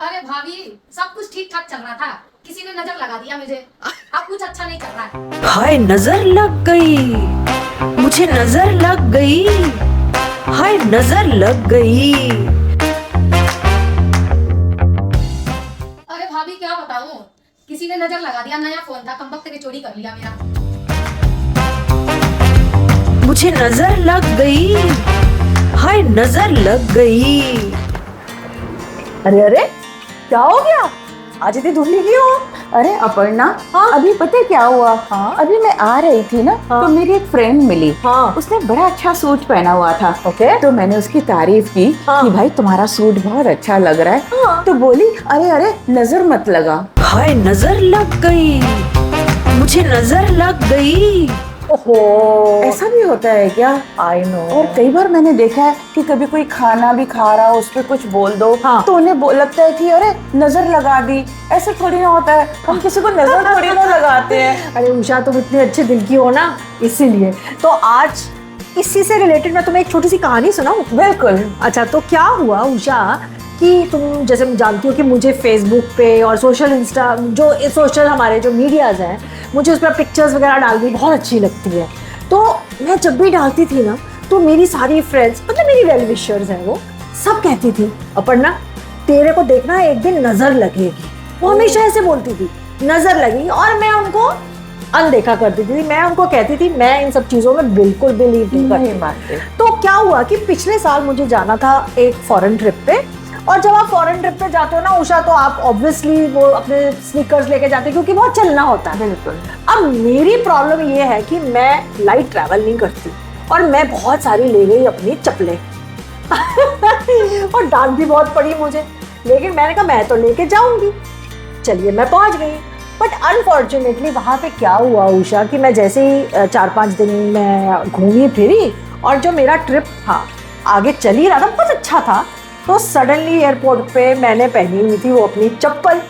अरे भाभी, सब कुछ ठीक ठाक चल रहा था, किसी ने नजर लगा दिया मुझे। अब कुछ अच्छा नहीं चल रहा है। हाय नजर लग गई, मुझे नजर लग गई, हाय नजर लग गई। अरे भाभी क्या बताऊं, किसी ने नजर लगा दिया। नया फोन था, कमबख्त ने चोरी कर लिया मेरा। मुझे नजर लग गई, हाय नजर लग गई। अरे अरे क्या हो गया? आज इतनी धुंधली क्यों हो? अरे अपर्णा, हाँ? अभी पता है क्या हुआ? हाँ? अभी मैं आ रही थी ना, हाँ? तो मेरी एक फ्रेंड मिली। हाँ? उसने बड़ा अच्छा सूट पहना हुआ था। ओके। तो मैंने उसकी तारीफ की हाँ? कि भाई तुम्हारा सूट बहुत अच्छा लग रहा है। हाँ? तो बोली अरे अरे नजर मत लगा। हाय नजर लग गई, मुझे नजर लग गई। ओहो, ऐसा भी होता है क्या? I know. और कई बार मैंने देखा है कि कभी कोई खाना भी खा रहा हो, उस पर कुछ बोल दो, हाँ। तो उन्हें लगता है कि अरे नजर लगा दी। ऐसे थोड़ी ना होता है, हम किसी को नजर थोड़ी ना लगाते हैं। अरे उषा, तुम इतने अच्छे दिल की हो ना, इसीलिए तो आज इसी से रिलेटेड मैं तुम्हें एक छोटी सी कहानी सुनाऊं। बिल्कुल। अच्छा, तो क्या हुआ उषा कि तुम जैसे जानती हो कि मुझे फेसबुक पे और सोशल हमारे जो मीडियाज़ हैं, मुझे उस पर पिक्चर्स वगैरह डालनी बहुत अच्छी लगती है। तो मैं जब भी डालती थी ना, तो मेरी सारी फ्रेंड्स, मतलब मेरी वेल विशर्स हैं, वो सब कहती थी अपर्णा तेरे को देखना एक दिन नज़र लगेगी। वो हमेशा ऐसे बोलती थी, नज़र लगेगी। और मैं उनको अनदेखा करती थी। मैं उनको कहती थी मैं इन सब चीज़ों में बिल्कुल बिलीव नहीं करती। तो क्या हुआ कि पिछले साल मुझे जाना था एक फॉरेन ट्रिप पे। और जब आप फॉरेन ट्रिप पे जाते हो ना उषा, तो आप ऑब्वियसली वो अपने स्नीकर्स लेके जाते हो क्योंकि बहुत चलना होता है। बिल्कुल। अब मेरी प्रॉब्लम ये है कि मैं लाइट ट्रैवल नहीं करती, और मैं बहुत सारी ले गई अपनी चप्पलें और डांट भी बहुत पड़ी मुझे, लेकिन मैंने कहा मैं तो लेके जाऊंगी। चलिए मैं पहुंच गई, बट अनफॉर्चुनेटली वहाँ पे क्या हुआ उषा कि मैं जैसे ही 4-5 दिन में घूमी फिरी और जो मेरा ट्रिप था आगे चल ही रहा था, बहुत अच्छा था, तो सडनली एयरपोर्ट पे मैंने पहनी हुई थी वो अपनी चप्पल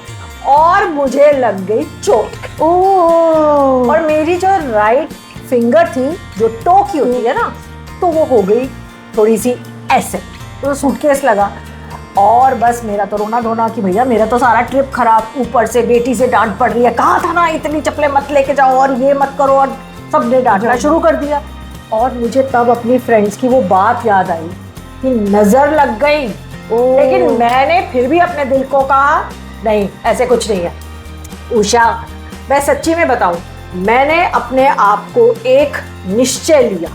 और मुझे लग गई चोट। ओह। और मेरी जो राइट फिंगर थी, जो टो की होती है ना, तो वो हो गई थोड़ी सी ऐसे, तो सूटकेस लगा। और बस मेरा तो रोना धोना कि भैया मेरा तो सारा ट्रिप खराब, ऊपर से बेटी से डांट पड़ रही है, कहा था ना इतनी चप्पलें मत लेके जाओ और ये मत करो, और सबने डांटना शुरू कर दिया। और मुझे तब अपनी फ्रेंड्स की वो बात याद आई कि नजर लग गई। लेकिन मैंने फिर भी अपने दिल को कहा नहीं, ऐसे कुछ नहीं है। उषा, मैं सच्ची में बताऊं, मैंने अपने आप को एक निश्चय लिया,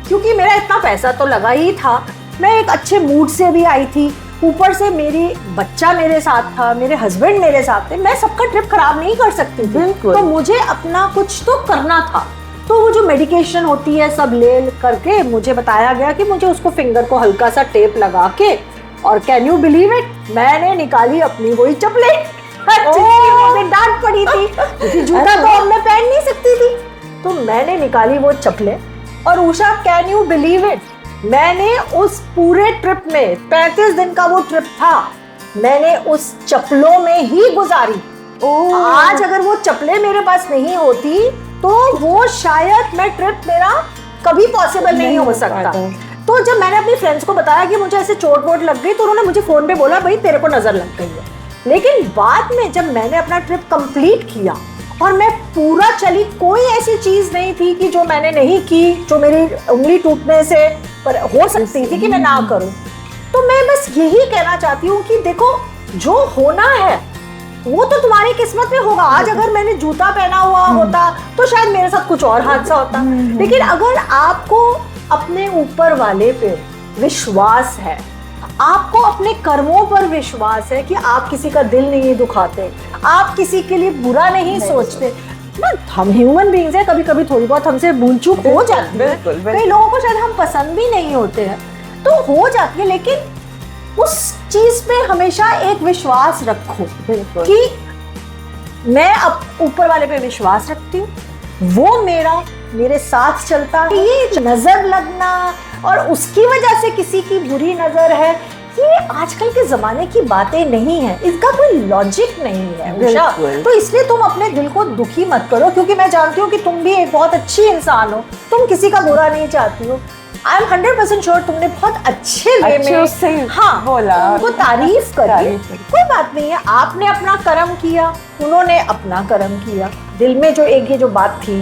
क्योंकि मेरा इतना पैसा तो लगा ही था, मैं एक अच्छे मूड से भी आई थी, ऊपर से मेरी बच्चा मेरे साथ था, मेरे हस्बैंड मेरे साथ थे, मैं सबका ट्रिप खराब नहीं कर सकती थी। बिल्कुल। तो मुझे अपना कुछ तो करना था। तो वो जो मेडिकेशन होती है सब ले करके मुझे बताया गया कि मुझे उसको फिंगर को हल्का सा टेप लगा के, और कैन यू बिलीव इट, मैंने निकाली अपनी वही चप्पलें मुझे डांट पड़ी थी क्योंकि जूता तो अब मैं पहन नहीं सकती थी। तो मैंने निकाली वो चप्पलें, और Usha can you believe it, मैंने उस पूरे ट्रिप में 35 दिन का वो ट्रिप था, मैंने उस चप्पलों में ही गुजारी। आज अगर वो चप्पलें मेरे पास नहीं होती तो वो शायद मैं ट्रिप मेरा कभी पॉसिबल नहीं हो सकता। तो जब मैंने अपनी फ्रेंड्स को बताया कि मुझे ऐसे चोट वोट लग गई, तो उन्होंने मुझे फोन पे बोला भाई तेरे को नजर लग गई है। लेकिन बाद में जब मैंने अपना ट्रिप कंप्लीट किया और मैं पूरा चली, कोई ऐसी चीज नहीं थी कि जो मैंने नहीं की, जो मेरी उंगली टूटने से पर हो सकती थी कि मैं ना करूं। तो मैं बस यही कहना चाहती हूँ कि देखो, जो होना है वो तो तुम्हारी किस्मत में होगा। आज अगर मैंने जूता पहना हुआ होता तो शायद मेरे साथ कुछ और हादसा होता। लेकिन अगर आपको अपने ऊपर वाले पे विश्वास है, आपको अपने कर्मों पर विश्वास है कि आप किसी का दिल नहीं दुखाते, आप किसी के लिए बुरा नहीं सोचते ना, हम ह्यूमन बीइंग्स हैं, कभी कभी थोड़ी बहुत हमसे भूल चूक हो जाती है। कई लोगों को शायद हम पसंद भी नहीं होते हैं, तो हो जाती है, लेकिन उस चीज पे हमेशा एक विश्वास रखो कि मैं अब ऊपर वाले पे विश्वास रखती हूँ, वो मेरे साथ चलता है। ये नजर लगना और उसकी वजह से किसी की बुरी नजर है, ये आजकल के जमाने की बातें नहीं है, इसका कोई लॉजिक नहीं है उषा। तो इसलिए तुम अपने दिल को दुखी मत करो, क्योंकि मैं जानती हूँ कि तुम भी एक बहुत अच्छी इंसान हो, तुम किसी का बुरा नहीं चाहती हो। आई एम 100% श्योर तुमने बहुत अच्छे वे अच्छे में उससे हाँ बोला, उनको तारीफ करी। तारीफ करी। कोई बात नहीं है, आपने अपना कर्म किया, उन्होंने अपना कर्म किया। दिल में जो एक ये जो बात थी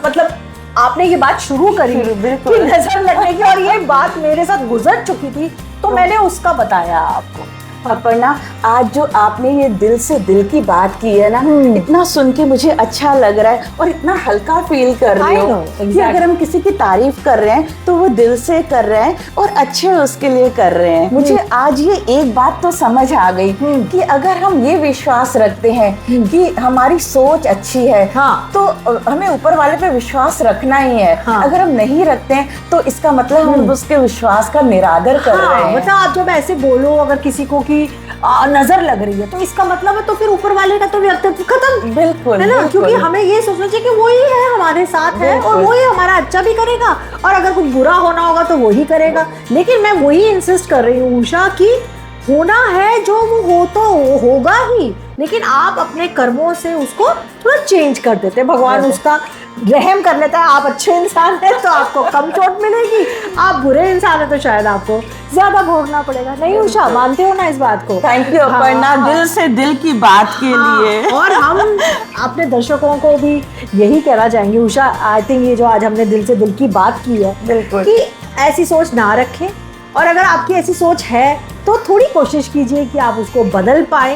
मतलब आपने ये बात शुरू करी बिल्कुल। कि नजर लगने की, और ये बात मेरे साथ गुजर चुकी थी तो मैंने उसका बताया आपको। अपर्णा, आज जो आपने ये दिल से दिल की बात की है ना, इतना सुन के मुझे अच्छा लग रहा है और इतना हल्का फील कर रही I हूँ know, कि exactly. अगर हम किसी की तारीफ कर रहे हैं तो वो दिल से कर रहे हैं और अच्छे उसके लिए कर रहे हैं। मुझे आज ये एक बात तो समझ आ गई कि अगर हम ये विश्वास रखते हैं कि हमारी सोच अच्छी है, हाँ। तो हमें ऊपर वाले पे विश्वास रखना ही है। हाँ। अगर हम नहीं रखते हैं तो इसका मतलब हम उसके विश्वास का निरादर कर रहे हैं। मतलब आप जब ऐसे बोलो अगर किसी को कि नजर लग रही है तो इसका मतलब है तो फिर ऊपर वाले का तो व्यक्तित्व खत्म, बिल्कुल, है ना? बिल्कुल। क्योंकि हमें ये सोचना चाहिए कि वही है हमारे साथ है और बिल्कुल। वही हमारा अच्छा भी करेगा, और अगर कुछ बुरा होना होगा तो वही करेगा। लेकिन मैं वही इंसिस्ट कर रही हूँ उषा की होना है जो वो हो तो वो होगा ही, लेकिन आप अपने कर्मों से उसको थोड़ा चेंज कर देते हैं, भगवान उसका रहम कर लेता है। आप अच्छे इंसान हैं तो आपको कम चोट मिलेगी, आप बुरे इंसान हैं तो शायद आपको ज्यादा भोगना पड़ेगा। नहीं उषा, मानते हो ना इस बात को? थैंक यू अपर्णा, हाँ, दिल से दिल की बात के लिए। और हम अपने दर्शकों को भी यही कहना चाहेंगे उषा, आई थिंक ये जो आज हमने दिल से दिल की बात की है बिल्कुल। कि ऐसी सोच ना रखें, और अगर आपकी ऐसी सोच है तो थोड़ी कोशिश कीजिए कि आप उसको बदल पाए,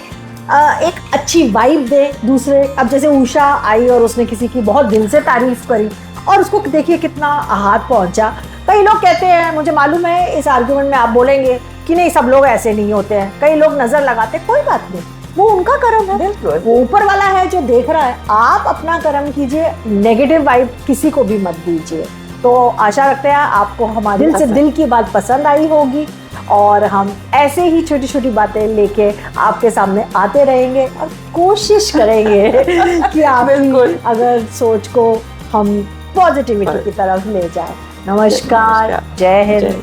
एक अच्छी वाइब दे दूसरे। अब जैसे उषा आई और उसने किसी की बहुत दिल से तारीफ करी और उसको देखिए कितना हाथ पहुंचा। कई लोग कहते हैं, मुझे मालूम है इस आर्ग्यूमेंट में आप बोलेंगे कि नहीं सब लोग ऐसे नहीं होते हैं, कई लोग नजर लगाते, कोई बात नहीं, वो उनका कर्म है, बिल्कुल। वो ऊपर वाला है जो देख रहा है। आप अपना कर्म कीजिए, नेगेटिव वाइब किसी को भी मत दीजिए। तो आशा रखते हैं आपको हमारे दिल से दिल की बात पसंद आई होगी, और हम ऐसे ही छोटी छोटी बातें लेके आपके सामने आते रहेंगे और कोशिश करेंगे कि आपकी अगर सोच को हम पॉजिटिविटी की तरफ ले जाएं। नमस्कार, जय हिंद।